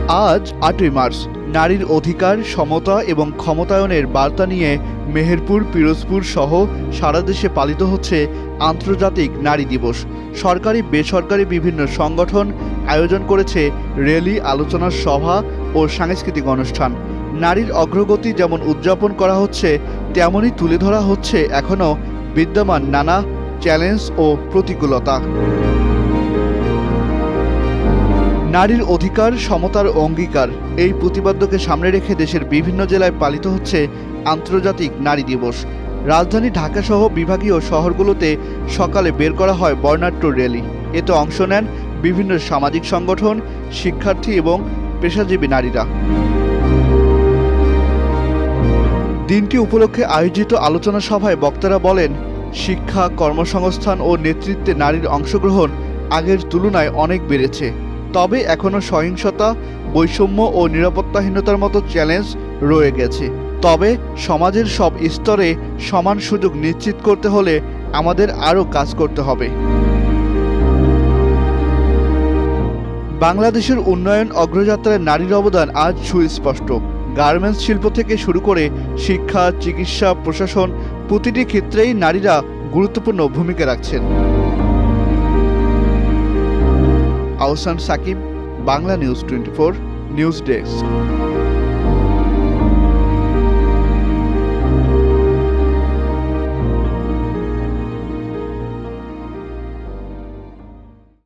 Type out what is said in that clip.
আজ ৮ই মার্চ নারীর অধিকার, সমতা এবং ক্ষমতায়নের বার্তা নিয়ে মেহেরপুর, পিরোজপুর সহ সারা দেশে পালিত হচ্ছে আন্তর্জাতিক নারী দিবস। সরকারি বেসরকারি বিভিন্ন সংগঠন আয়োজন করেছে র্যালি, আলোচনা সভা ও সাংস্কৃতিক অনুষ্ঠান। নারীর অগ্রগতি যেমন উদযাপন করা হচ্ছে, তেমনই তুলে ধরা হচ্ছে এখনও বিদ্যমান নানা চ্যালেঞ্জ ও প্রতিকূলতা। নারীর অধিকার, সমতার অঙ্গীকার এই প্রতিপাদ্যকে সামনে রেখে দেশের বিভিন্ন জেলায় পালিত হচ্ছে আন্তর্জাতিক নারী দিবস। রাজধানী ঢাকাসহ বিভাগীয় শহরগুলোতে সকালে বের করা হয় বর্ণাঢ্য র্যালি। এতে অংশ নেন বিভিন্ন সামাজিক সংগঠন, শিক্ষার্থী এবং পেশাজীবী নারীরা। দিনটি উপলক্ষে আয়োজিত আলোচনা সভায় বক্তারা বলেন, শিক্ষা, কর্মসংস্থান ও নেতৃত্বে নারীর অংশগ্রহণ আগের তুলনায় অনেক বেড়েছে। তবে এখনও সহিংসতা, বৈষম্য ও নিরাপত্তাহীনতার মতো চ্যালেঞ্জ রয়ে গেছে। তবে সমাজের সব স্তরে সমান সুযোগ নিশ্চিত করতে হলে আমাদের আরও কাজ করতে হবে। বাংলাদেশের উন্নয়ন অগ্রযাত্রায় নারীর অবদান আজ সুস্পষ্ট। গার্মেন্টস শিল্প থেকে শুরু করে শিক্ষা, চিকিৎসা, প্রশাসন প্রতিটি ক্ষেত্রেই নারীরা গুরুত্বপূর্ণ ভূমিকা রাখছেন। Ahsan Sakib, Bangla news 24, news desk.